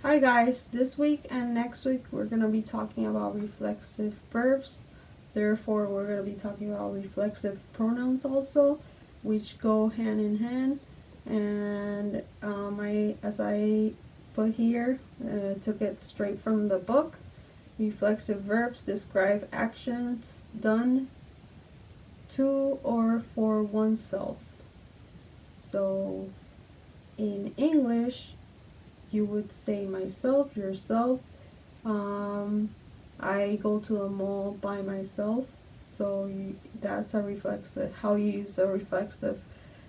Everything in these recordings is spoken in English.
Hi guys, this week and next week we're going to be talking about reflexive verbs. Therefore, we're going to be talking about reflexive pronouns also, which go hand in hand. And as I put here, took it straight from the book. Reflexive verbs describe actions done to or for oneself. So, in English, you would say myself, yourself. I go to a mall by myself. So that's a reflexive, how you use a reflexive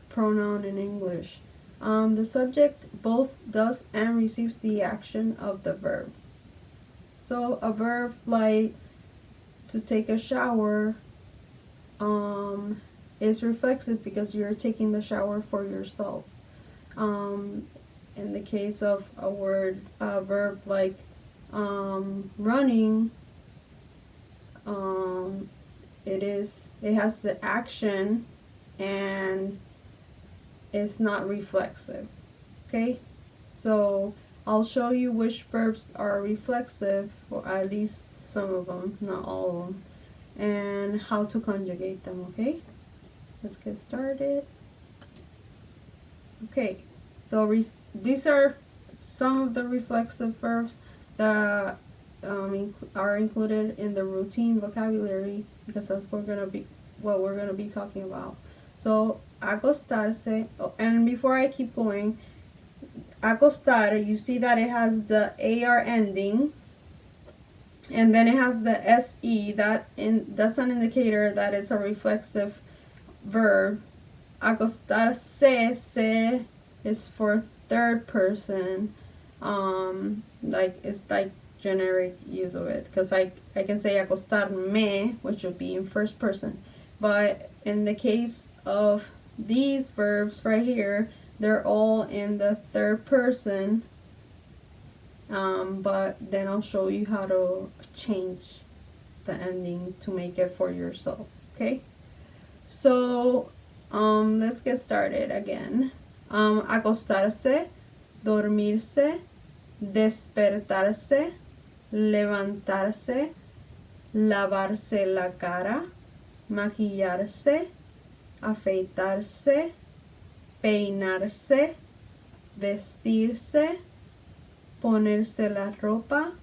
pronoun in English. The subject both does and receives the action of the verb. So a verb like to take a shower is reflexive because you're taking the shower for yourself. In the case of a verb like running, it has the action and it's not reflexive. Okay, so I'll show you which verbs are reflexive, or at least some of them, not all of them, and how to conjugate them. Okay, let's get started. Okay, so these are some of the reflexive verbs that are included in the routine vocabulary, because that's what we're gonna be talking about. So acostarse, and before I keep going, acostar, you see that it has the AR ending, and then it has the SE. That's an indicator that it's a reflexive verb. Acostarse, se is for third person. It's like generic use of it, because I can say acostarme, which would be in first person, but in the case of these verbs right here, they're all in the third person. But then I'll show you how to change the ending to make it for yourself. Okay, so let's get started again. Acostarse, dormirse, despertarse, levantarse, lavarse la cara, maquillarse, afeitarse, peinarse, vestirse, ponerse la ropa,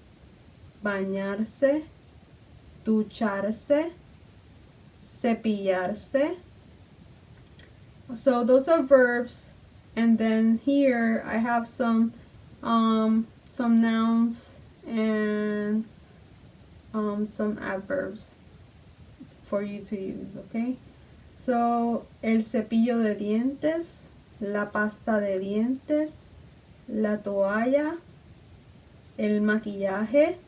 bañarse, ducharse, cepillarse. So those are verbs, and then here I have some nouns and some adverbs for you to use. Okay, so el cepillo de dientes, la pasta de dientes, la toalla, el maquillaje,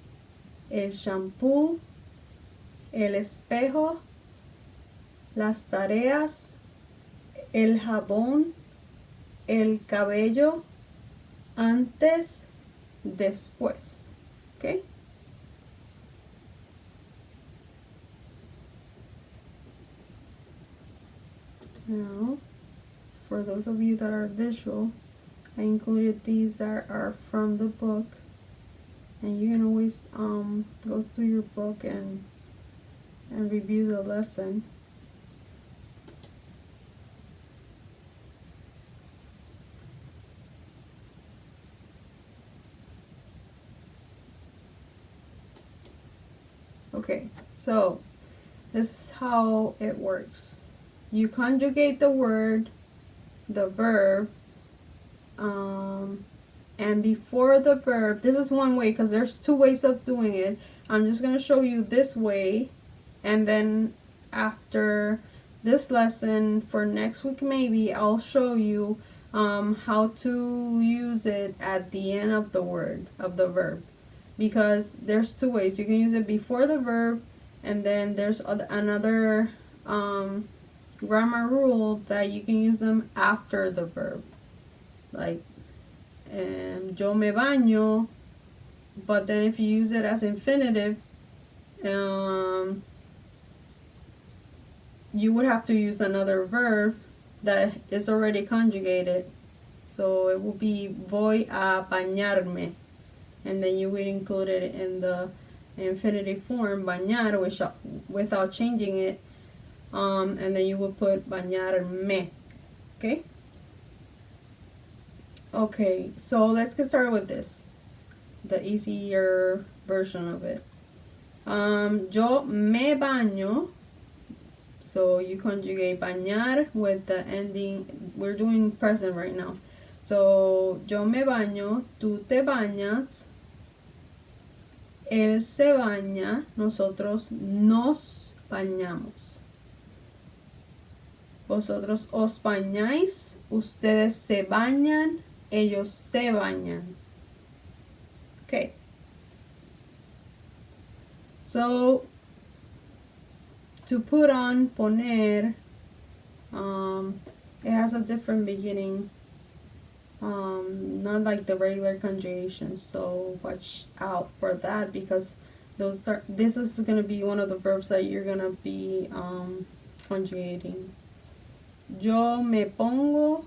el shampoo, el espejo, las tareas, el jabón, el cabello, antes, después. Okay? Now, for those of you that are visual, I included these that are from the book, and you can always go through your book and review the lesson. Okay, so this is how it works. You conjugate the word, the verb, and before the verb, this is one way, because there's two ways of doing it. I'm just going to show you this way, and then after this lesson, for next week maybe, I'll show you how to use it at the end of the word, of the verb. Because there's two ways. You can use it before the verb, and then there's another grammar rule that you can use them after the verb. Like, yo me baño, but then if you use it as infinitive, you would have to use another verb that is already conjugated. So it will be voy a bañarme. and then you would include it in the infinitive form, bañar, without changing it, and then you would put bañarme. Okay? Okay, so let's get started with this, the easier version of it. Yo me baño. So you conjugate bañar with the ending. We're doing present right now. So yo me baño, tú te bañas, él se baña, nosotros nos bañamos. Vosotros os bañáis, ustedes se bañan, ellos se bañan. Okay. So, to put on, poner, it has a different beginning, not like the regular conjugation. So watch out for that, because this is going to be one of the verbs that you're going to be conjugating. Yo me pongo,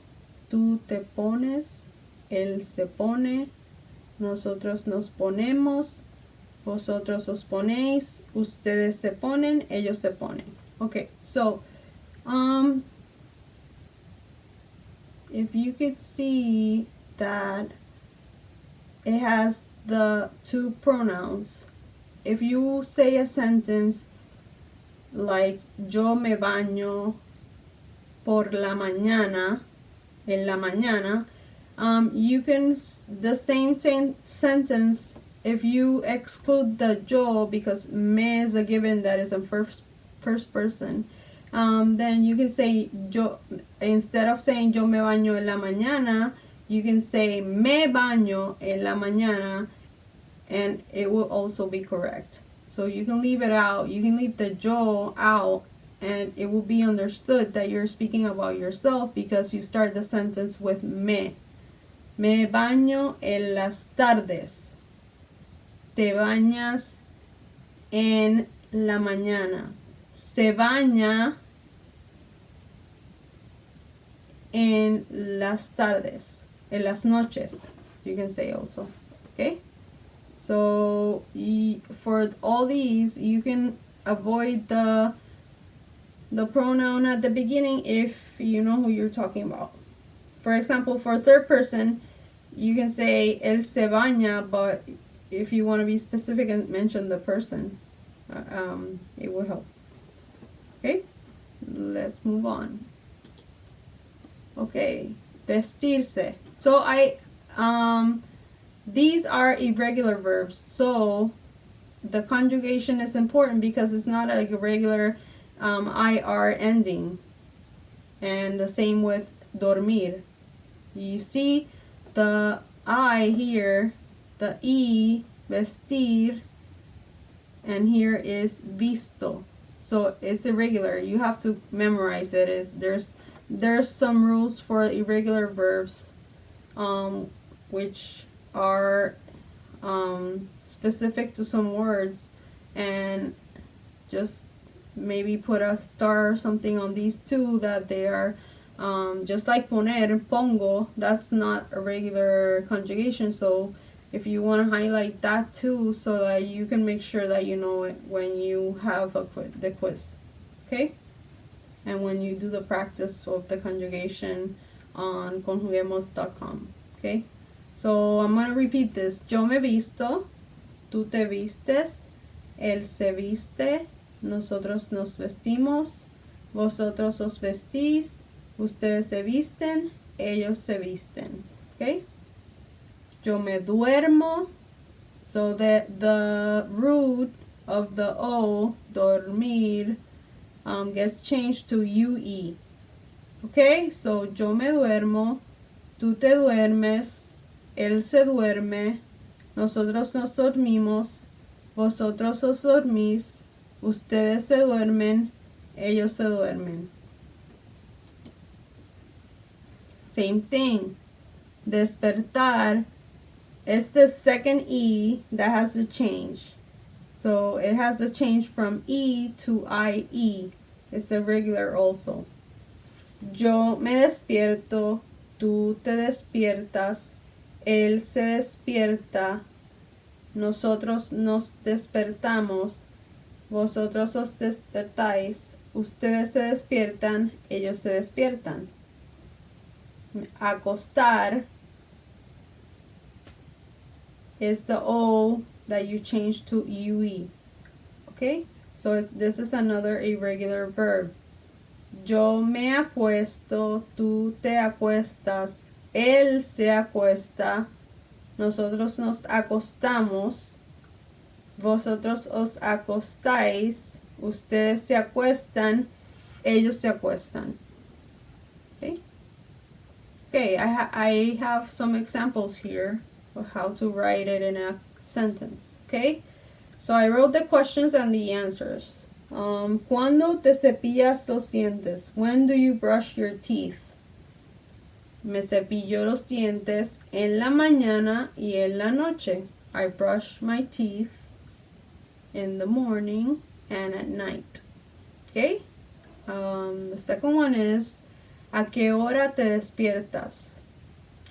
tú te pones, él se pone, nosotros nos ponemos, vosotros os ponéis, ustedes se ponen, ellos se ponen. Okay, so if you could see that it has the two pronouns. If you say a sentence like yo me baño por la mañana, en la mañana, you can, the same sentence, if you exclude the yo, because me is a given that is in first person, then you can say yo, instead of saying yo me baño en la mañana, you can say me baño en la mañana, and it will also be correct. So you can leave it out, you can leave the yo out, and it will be understood that you're speaking about yourself, because you start the sentence with me. Me baño en las tardes. Te bañas en la mañana. Se baña en las tardes. En las noches, you can say also. Okay? So for all these, you can avoid the pronoun at the beginning if you know who you're talking about. For example, for third person, you can say él se baña, but if you want to be specific and mention the person, it will help. Okay, let's move on. Okay, vestirse. So these are irregular verbs. So the conjugation is important because it's not like a regular IR ending. And the same with dormir. You see the I here, the E, vestir, and here is visto. So it's irregular. You have to memorize it. There's some rules for irregular verbs, which are specific to some words, and just maybe put a star or something on these two, that they are just like poner, pongo, that's not a regular conjugation. So if you want to highlight that too, so that you can make sure that you know it when you have the quiz. Okay? And when you do the practice of the conjugation on conjuguemos.com. Okay? So I'm going to repeat this. Yo me visto, tú te vistes, él se viste, nosotros nos vestimos, vosotros os vestís, ustedes se visten, ellos se visten. Okay? Yo me duermo. So that the root of the O, dormir, gets changed to UE. Okay? So yo me duermo, tú te duermes, él se duerme, nosotros nos dormimos, vosotros os dormís, ustedes se duermen, ellos se duermen. Same thing. Despertar is the second E that has to change. So it has to change from E to IE. It's irregular also. Yo me despierto, tú te despiertas, él se despierta, nosotros nos despertamos, vosotros os despertáis, ustedes se despiertan, ellos se despiertan. Acostar is the O that you change to UE. Okay? So this is another irregular verb. Yo me acuesto, tú te acuestas, él se acuesta, nosotros nos acostamos, vosotros os acostáis, ustedes se acuestan, ellos se acuestan. Okay? Okay, I have some examples here of how to write it in a sentence. Okay? So I wrote the questions and the answers. ¿Cuándo te cepillas los dientes? When do you brush your teeth? Me cepillo los dientes en la mañana y en la noche. I brush my teeth in the morning and at night. Okay? The second one is, ¿a qué hora te despiertas?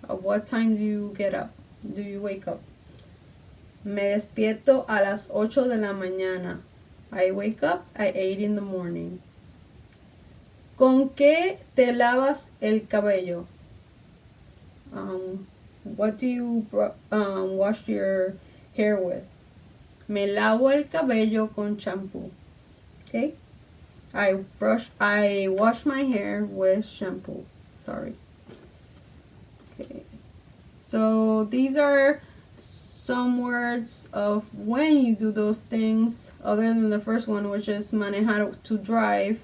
At what time do you get up? Do you wake up? Me despierto a las 8 de la mañana. I wake up at 8 in the morning. ¿Con qué te lavas el cabello? What do you wash your hair with? Me lavo el cabello con shampoo. Okay? I wash my hair with shampoo. Sorry. Okay. So these are some words of when you do those things, other than the first one, which is manejar, to drive.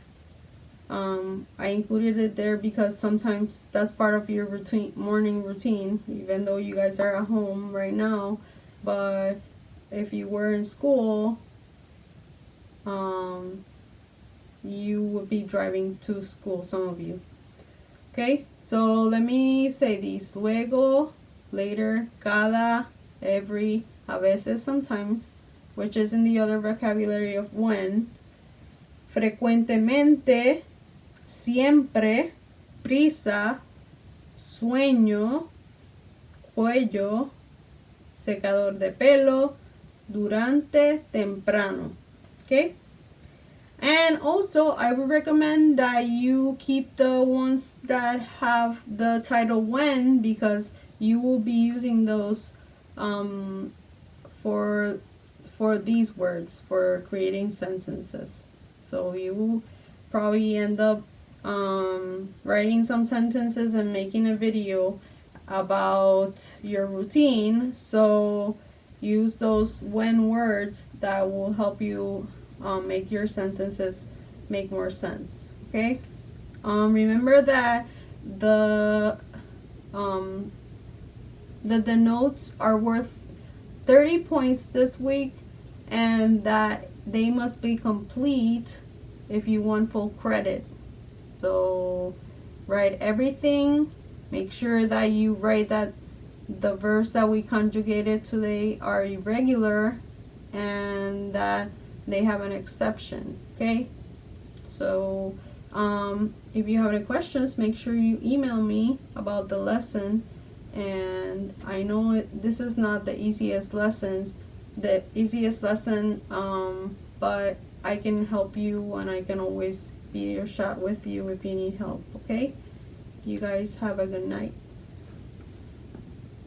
I included it there because sometimes that's part of your morning routine, even though you guys are at home right now. But if you were in school, you would be driving to school, some of you. Okay, so let me say these. Luego, later, cada, every, a veces, sometimes, which is in the other vocabulary of when. Frecuentemente, siempre, prisa, sueño, cuello, secador de pelo, durante, temprano. Okay? And also, I would recommend that you keep the ones that have the title when, because you will be using those for these words, for creating sentences. So you will probably end up writing some sentences and making a video about your routine. So use those when words that will help you make your sentences make more sense. Okay? Remember that the notes are worth 30 points this week, and that they must be complete if you want full credit. So write everything. Make sure that you write that the verbs that we conjugated today are irregular and that they have an exception. Okay? So if you have any questions, make sure you email me about the lesson. And I know this is not the easiest lesson, but I can help you, and I can always be your shot with you if you need help. Okay? You guys have a good night.